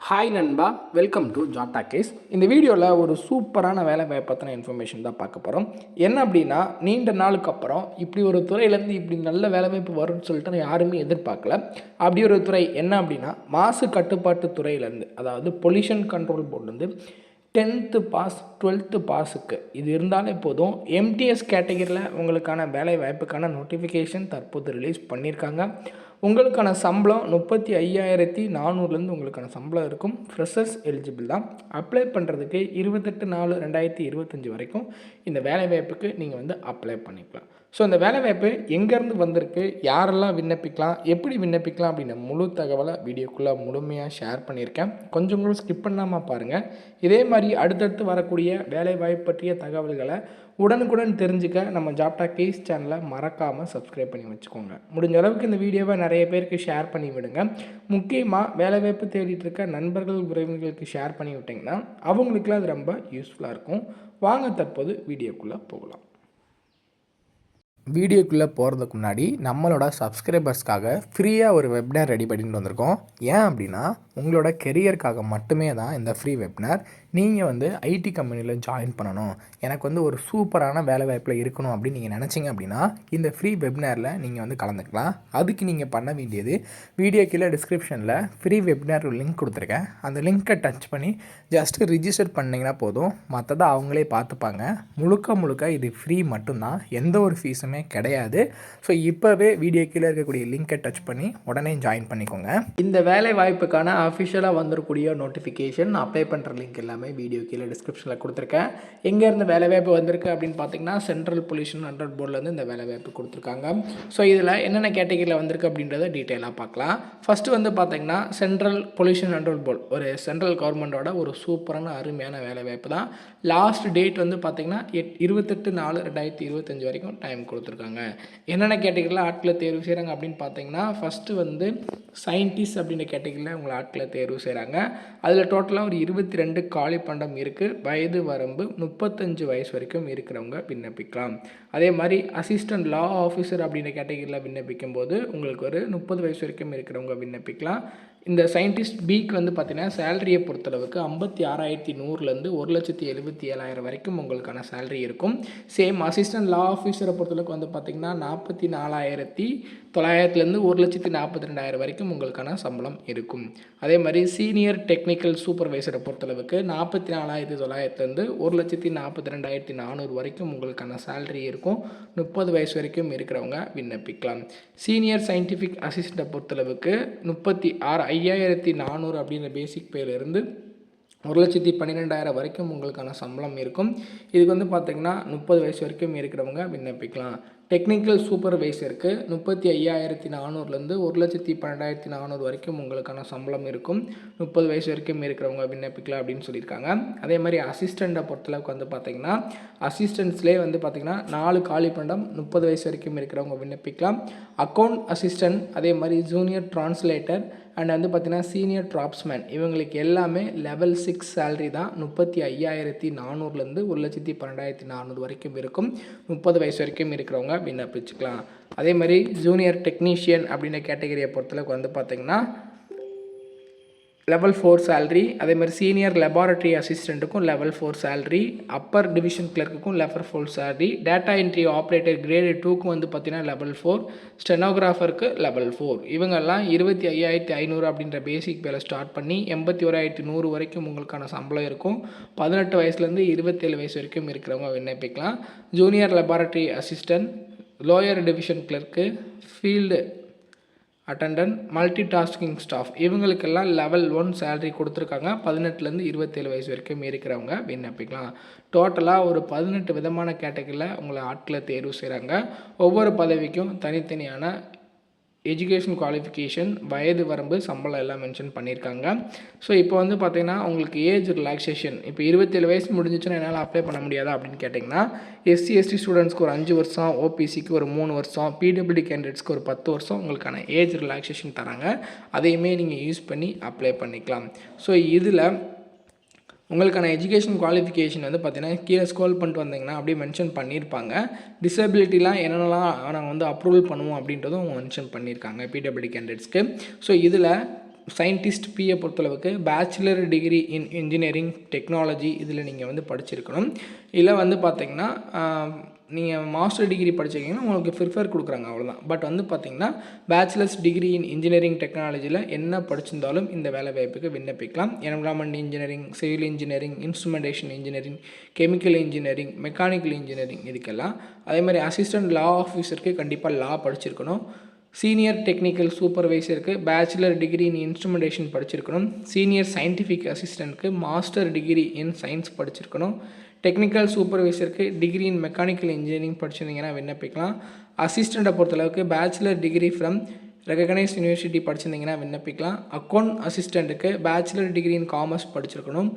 Hi நண்பா, welcome to job talkies. இந்த வீடியோவில் ஒரு சூப்பரான வேலை வாய்ப்பு பற்றின இன்ஃபர்மேஷன் தான் பார்க்க போகிறோம். என்ன அப்படின்னா, நீண்ட நாளுக்கு அப்புறம் இப்படி ஒரு துறையிலேருந்து இப்படி நல்ல வேலை வாய்ப்பு வரும்னு சொல்லிட்டு யாருமே எதிர்பார்க்கல. அப்படி ஒரு துறை என்ன அப்படின்னா, மாசு கட்டுப்பாட்டு துறையிலேருந்து, அதாவது pollution control போர்டுலேருந்து 10th pass 12th பாஸுக்கு இது இருந்தாலே போதும். எம்டிஎஸ் கேட்டகரியில் உங்களுக்கான வேலை வாய்ப்புக்கான நோட்டிஃபிகேஷன் தற்போது ரிலீஸ் பண்ணியிருக்காங்க. உங்களுக்கான சம்பளம் 35,400 உங்களுக்கான சம்பளம் இருக்கும். ஃப்ரெஷர்ஸ் எலிஜிபிள் தான். அப்ளை பண்ணுறதுக்கு 28/4/2025 வரைக்கும் இந்த வேலைவாய்ப்புக்கு நீங்கள் அப்ளை பண்ணிக்கலாம். ஸோ இந்த வேலைவாய்ப்பு எங்கேருந்து வந்திருக்கு, யாரெல்லாம் விண்ணப்பிக்கலாம், எப்படி விண்ணப்பிக்கலாம் அப்படின்ற முழு தகவலை வீடியோக்குள்ளே முழுமையாக ஷேர் பண்ணியிருக்கேன். கொஞ்சம் கூட ஸ்கிப் பண்ணாமல் பாருங்கள். இதே மாதிரி அடுத்தடுத்து வரக்கூடிய வேலைவாய்ப்பு பற்றிய தகவல்களை உடனுக்குடன் தெரிஞ்சுக்க நம்ம ஜாப் டாக்கீஸ் சேனலை மறக்காமல் சப்ஸ்கிரைப் பண்ணி வச்சுக்கோங்க. முடிஞ்ச அளவுக்கு இந்த வீடியோவை நிறைய பேருக்கு ஷேர் பண்ணி விடுங்க. முக்கியமாக வேலைவாய்ப்பு தேடிட்டு இருக்க நண்பர்கள் உறவினர்களுக்கு ஷேர் பண்ணி விட்டிங்கன்னா அவங்களுக்குலாம் அது ரொம்ப யூஸ்ஃபுல்லாக இருக்கும். வாங்க தற்போது வீடியோக்குள்ளே போகலாம். வீடியோக்குள்ளே போகிறதுக்கு முன்னாடி நம்மளோட சப்ஸ்கிரைபர்ஸ்க்காக ஃப்ரீயாக ஒரு வெப்னார் ரெடி பண்ணிட்டு வந்திருக்கோம். ஏன் அப்படின்னா, உங்களோட கெரியருக்காக மட்டுமே தான் இந்த ஃப்ரீ வெப்னார். நீங்கள் ஐடி கம்பெனியில் ஜாயின் பண்ணணும், எனக்கு ஒரு சூப்பரான வேலை வாய்ப்பில் இருக்கணும் அப்படின்னு நீங்கள் நினச்சிங்க அப்படின்னா இந்த ஃப்ரீ வெப்னாரில் நீங்கள் கலந்துக்கலாம். அதுக்கு நீங்கள் பண்ண வேண்டியது, வீடியோ கீழே டிஸ்கிரிப்ஷனில் ஃப்ரீ வெப்னார் லிங்க் கொடுத்துருக்கேன். அந்த லிங்க்கை டச் பண்ணி ஜஸ்ட்டு ரிஜிஸ்டர் பண்ணிங்கன்னா போதும். மற்றதை அவங்களே பார்த்துப்பாங்க. முழுக்க இது ஃப்ரீ மட்டும்தான், எந்த ஒரு ஃபீஸுமே கிடையாது. ஸோ இப்போவே வீடியோ கீழே இருக்கக்கூடிய லிங்கை டச் பண்ணி உடனே ஜாயின் பண்ணிக்கோங்க. இந்த வேலை வாய்ப்புக்கான அஃபிஷியலாக வந்துருக்கூடிய நோட்டிஃபிகேஷன், அப்ளை பண்ணுற லிங்க் எல்லாமே வீடியோ கீழே டிஸ்கிரிப்ஷனில் கொடுத்துருக்கேன். எங்கேருந்து வேலை வாய்ப்பு வந்திருக்கு அப்படின்னு பார்த்தீங்கன்னா, சென்ட்ரல் பொல்யூஷன் கண்ட்ரோல் போர்ட்லேருந்து இந்த வேலை வாய்ப்பு கொடுத்துருக்காங்க. ஸோ இதில் என்னென்ன கேட்டகரியில் வந்திருக்கு அப்படின்றத டீட்டெயிலாக பார்க்கலாம். ஃபஸ்ட்டு பார்த்தீங்கன்னா, சென்ட்ரல் பொல்யூஷன் கண்ட்ரோல் போர்டு ஒரு சென்ட்ரல் கவர்மெண்ட்டோட ஒரு சூப்பரான அருமையான வேலை வாய்ப்பு தான். லாஸ்ட் டேட் பார்த்தீங்கன்னா 28/4/2025 வரைக்கும் டைம் கொடுத்துருக்காங்க. என்னென்ன கேட்டகரியில் ஆட்களை தேர்வு செய்கிறாங்க அப்படின்னு பார்த்தீங்கன்னா, ஃபஸ்ட்டு சயின்டிஸ்ட் அப்படின்ற கேட்டகரியில் உங்களை ஆட்களை தேர்வு செய்கிறாங்க. அதில் டோட்டலாக ஒரு 22 காலி பண்டம் இருக்குது. வயது வரம்பு 35 வயசு வரைக்கும் இருக்கிறவங்க விண்ணப்பிக்கலாம். அதே மாதிரி அசிஸ்டன்ட் லா ஆஃபீஸர் அப்படின்ற கேட்டகரியில் விண்ணப்பிக்கும் போது உங்களுக்கு ஒரு 30 வயசு வரைக்கும் இருக்கிறவங்க விண்ணப்பிக்கலாம். இந்த சயின்டிஸ்ட் பிக்கு பார்த்தீங்கன்னா சேலரியை பொறுத்தளவுக்கு 56,100 1,77,000 வரைக்கும் உங்களுக்கான சேலரி இருக்கும். சேம் அசிஸ்டன்ட் லா ஆஃபீஸரை பொறுத்தளவுக்கு பார்த்தீங்கன்னா 44,900 1,42,000 வரைக்கும் உங்களுக்கான சம்பளம் இருக்கும். அதே மாதிரி சீனியர் டெக்னிக்கல் சூப்பர்வைசரை பொறுத்தளவுக்கு 44,900 1,42,400 வரைக்கும் உங்களுக்கான சேலரி இருக்கும். 30 வயசு வரைக்கும் இருக்கிறவங்க விண்ணப்பிக்கலாம். சீனியர் சயின்டிஃபிக் அசிஸ்டண்ட்டை பொறுத்தளவுக்கு 56,400 அப்படின்ற பேசிக் பேலேருந்து 1,12,000 வரைக்கும் உங்களுக்கான சம்பளம் இருக்கும். இதுக்கு பார்த்திங்கன்னா 30 வயசு வரைக்கும் இருக்கிறவங்க விண்ணப்பிக்கலாம். டெக்னிக்கல் சூப்பர்வைசருக்கு 35,400 1,12,400 வரைக்கும் உங்களுக்கான சம்பளம் இருக்கும். 30 வயசு வரைக்கும் இருக்கிறவங்க விண்ணப்பிக்கலாம் அப்படின்னு சொல்லியிருக்காங்க. அதே மாதிரி அசிஸ்டண்ட்டை பொறுத்தளவுக்கு பார்த்திங்கன்னா, அசிஸ்டன்ட்ஸ்லேயே பார்த்திங்கன்னா 4 காலி பண்டம் 30 வயசு வரைக்கும் இருக்கிறவங்க விண்ணப்பிக்கலாம். அக்கௌண்ட் அசிஸ்டன்ட், அதே மாதிரி ஜூனியர் டிரான்ஸ்லேட்டர் அண்ட் பார்த்திங்கன்னா சீனியர் டிராப்ஸ்மேன், இவங்களுக்கு எல்லாமே லெவல் 6 சேலரி தான். 35,400 1,12,400 வரைக்கும் இருக்கும். 30 வயசு வரைக்கும் இருக்கிறவங்க விண்ணப்பிச்சுக்கலாம். அதே மாதிரி ஜூனியர் டெக்னீஷியன் அப்படின்ற கேட்டகரியை பொறுத்தளவுக்கு பார்த்திங்கன்னா லெவல் 4 சேலரி. அதே மாதிரி சீனியர் லெபார்ட்டரி அசிஸ்டண்ட்டுக்கும் லெவல் 4 சேலரி. அப்பர் டிவிஷன் கிளர்க்குக்கும் level 4 salary. Data entry operator grade 2க்கும் பார்த்திங்கன்னா லெவல் 4. ஸ்டெனோகிராஃபருக்கு லெவல் 4. இவங்கெல்லாம் 25,500 அப்படின்ற பேசிக் பேல ஸ்டார்ட் பண்ணி 81,100 வரைக்கும் உங்களுக்கான சம்பளம் இருக்கும். 18 வயசுலேருந்து 27 வயசு வரைக்கும் இருக்கிறவங்க விண்ணப்பிக்கலாம். Junior laboratory assistant, lower division clerk, field attendance, multi tasking staff, இவங்களுக்கெல்லாம் லெவல் 1 சேலரி கொடுத்துருக்காங்க. 18லேருந்து 27 வயசு வரைக்கும் இருக்கிறவங்க விண்ணப்பிக்கலாம். டோட்டலாக ஒரு 18 விதமான கேட்டகரியில் உங்களை ஆட்களை தேர்வு செய்கிறாங்க. ஒவ்வொரு பதவிக்கும் தனித்தனியான எஜுகேஷன் குவாலிஃபிகேஷன், வயது வரம்பு, சம்பளம் எல்லாம் மென்ஷன் பண்ணியிருக்காங்க. ஸோ இப்போ பார்த்திங்கன்னா உங்களுக்கு ஏஜ் ரிலாக்ஸேஷன், இப்போ 27 வயசு முடிஞ்சிச்சுன்னா என்னால் அப்ளை பண்ண முடியாதா அப்படின்னு கேட்டிங்கன்னா, SC/ST ஸ்டூடெண்ட்ஸ்க்கு ஒரு 5 வருஷம், OPCக்கு ஒரு 3 வருஷம், PWD கேண்டிடேட்ஸ்க்கு ஒரு 10 வருஷம் உங்களுக்கான ஏஜ் ரிலாக்ஸேஷன் தராங்க. அதையுமே நீங்கள் யூஸ் பண்ணி அப்ளை பண்ணிக்கலாம். ஸோ இதில் உங்களுக்கான எஜுகேஷன் குவாலிஃபிகேஷன் பார்த்தீங்கன்னா கீழே ஸ்க்ரோல் பண்ணிட்டு வந்தீங்கன்னா அப்படியே மென்ஷன் பண்ணியிருப்பாங்க. டிசபிலிட்டிலாம் என்னென்னலாம் நாங்கள் அப்ரூவல் பண்ணுவோம் அப்படின்றதும் அவங்க மென்ஷன் பண்ணியிருக்காங்க பிடபிள்யூடி கேண்டிடேட்ஸ்க்கு. ஸோ இதில் சயின்டிஸ்ட் பிஏ பொறுத்தளவுக்கு பேச்சுலர் டிகிரி இன் இன்ஜினியரிங் டெக்னாலஜி இதில் நீங்கள் வந்து படிச்சிருக்கணும். இல்லை வந்து பார்த்திங்கன்னா நீங்கள் மாஸ்டர் டிகிரி படிச்சிருக்கீங்கன்னா உங்களுக்கு ப்ரிஃபர் கொடுக்குறாங்க, அவ்வளோதான். பட் வந்து பார்த்திங்கன்னா பேச்சுலர்ஸ் டிகிரி இன் இன்ஜினியரிங் டெக்னாலஜியில் என்ன படிச்சிருந்தாலும் இந்த வேலை வாய்ப்புக்கு விண்ணப்பிக்கலாம். Environment engineering, civil engineering, instrumentation engineering, chemical engineering, mechanical engineering இதுக்கெல்லாம். அதே மாதிரி அசிஸ்டன்ட் லா ஆஃபீஸருக்கு கண்டிப்பாக லா படிச்சிருக்கணும். சீனியர் டெக்னிக்கல் சூப்பர்வைசருக்கு பேச்சுலர் டிகிரி இன் இன்ஸ்ட்ருமெண்டேஷன் படிச்சிருக்கணும். சீனியர் சயின்டிஃபிக் அசிஸ்டண்ட்டுக்கு மாஸ்டர் டிகிரி இன் சயின்ஸ் படிச்சிருக்கணும். டெக்னிக்கல் சூப்பர்வைசருக்கு டிகிரி இன் மெக்கானிக்கல் இன்ஜினியரிங் படிச்சிருந்தீங்கன்னா விண்ணப்பிக்கலாம். அசிஸ்டண்ட்டை பொறுத்தளவுக்கு bachelor degree from recognised university படிச்சிருந்தீங்கன்னா விண்ணப்பிக்கலாம். அக்கௌண்ட் அசிஸ்டண்ட்டுக்கு பேச்சுலர் டிகிரி இன் காமர்ஸ் படிச்சிருக்கணும்.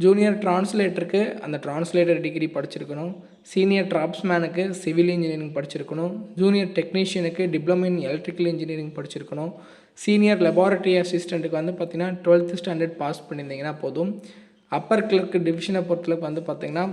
ஜூனியர் டிரான்ஸ்லேட்டருக்கு அந்த டிரான்ஸ்லேட்டர் டிகிரி படிச்சிருக்கணும். சீனியர் டிராப்ஸ்மேனுக்கு சிவில் இன்ஜினியரிங் படிச்சிருக்கணும். ஜூனியர் டெக்னீஷியனுக்கு டிப்ளமோ இன் எலக்ட்ரிக்கல் இன்ஜினியரிங் படிச்சிருக்கணும். சீனியர் லெபார்ட்டரி அசிஸ்டண்ட்டுக்கு வந்து பார்த்திங்கன்னா 12th ஸ்டாண்டர்ட் பாஸ் பண்ணியிருந்தீங்கன்னா போதும். அப்பர் கிளர்க் டிவிஷனை பொறுத்தளவுக்கு வந்து பார்த்திங்கன்னா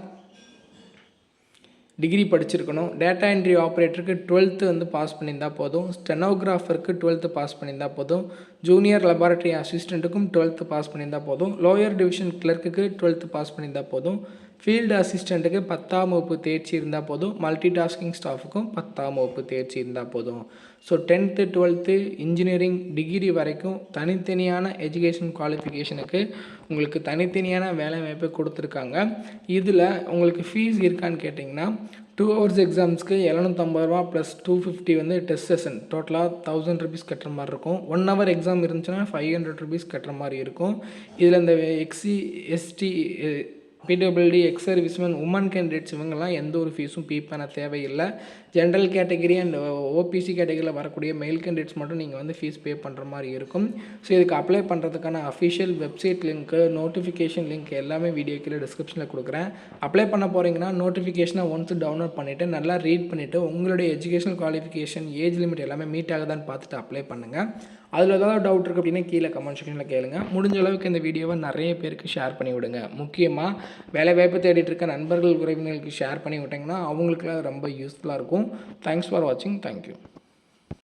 டிகிரி படிச்சிருக்கணும். டேட்டா என்ட்ரி ஆப்ரேட்டருக்கு 12th வந்து பாஸ் பண்ணியிருந்தால் போதும். ஸ்டெனோகிராஃபருக்கு 12th பாஸ் பண்ணியிருந்தால் போதும். ஜூனியர் லெபார்ட்டரி அசிஸ்டண்ட்டுக்கும் 12th பாஸ் பண்ணியிருந்தால் போதும். லோயர் டிவிஷன் கிளர்க்குக்கு 12th பாஸ் பண்ணியிருந்தால் போதும். ஃபீல்டு அசிஸ்டண்ட்டுக்கு 10ஆம் வகுப்பு தேர்ச்சி இருந்தால் போதும். மல்டி டாஸ்கிங் ஸ்டாஃபுக்கும் 10ஆம் வகுப்பு தேர்ச்சி இருந்தால் போதும். So 10th 12th engineering degree வரைக்கும் தனித்தனியான எஜுகேஷன் குவாலிஃபிகேஷனுக்கு உங்களுக்கு தனித்தனியான வேலை வாய்ப்பு கொடுத்துருக்காங்க. இதில் உங்களுக்கு ஃபீஸ் இருக்கான்னு கேட்டிங்கன்னா 2 hours எக்ஸாம்ஸ்க்கு 750 ரூபா ப்ளஸ் 250 வந்து டெஸ்ட் செஷன் டோட்டலாக 1000 ருபீஸ் கட்டுற மாதிரி இருக்கும். 1 hour எக்ஸாம் இருந்துச்சுன்னா 500 ருபீஸ் கட்டுற மாதிரி இருக்கும். இதில் இந்த எக்ஸி ST PWD ex servicemen women candidates இவங்கெல்லாம் எந்த ஒரு ஃபீஸும் பே பண்ண தேவையில்லை. ஜென்ரல் கேட்டகரி அண்ட் ஓபிசி கேட்டகரியில் வரக்கூடிய மெயில் கேண்டிடேட்ஸ் மட்டும் நீங்கள் வந்து ஃபீஸ் பே பண்ணுற மாதிரி இருக்கும். ஸோ இதுக்கு அப்ளை பண்ணுறதுக்கான official website link, notification link எல்லாமே வீடியோ கீழே டிஸ்கிரிப்ஷனில் கொடுக்குறேன். அப்ளை பண்ண போகிறீங்கன்னா நோட்டிஃபிகேஷனை ஒன்ஸ் டவுன்லோட் பண்ணிவிட்டு நல்லா ரீட் பண்ணிவிட்டு உங்களுடைய எஜுகேஷனல் குவாலிஃபிகேஷன், ஏஜ் லிமிட் எல்லாமே மீட் ஆகுதான்னு பார்த்துட்டு அப்ளை பண்ணுங்கள். அதில் ஏதாவது டவுட் இருக்குது அப்படின்னா கீழே கமெண்ட் செக்ஷனில் கேளுங்க. முடிஞ்ச அளவுக்கு இந்த வீடியோவை நிறைய பேருக்கு ஷேர் பண்ணி விடுங்க. முக்கியமாக வேலைவாய்ப்பு தேடிட்டு இருக்க நண்பர்கள், உறவினர்களுக்கு ஷேர் பண்ணி விட்டிங்கன்னா அவங்களுக்குலாம் ரொம்ப யூஸ்ஃபுல்லாக இருக்கும். தேங்க்ஸ் ஃபார் வாட்சிங். தேங்க்யூ.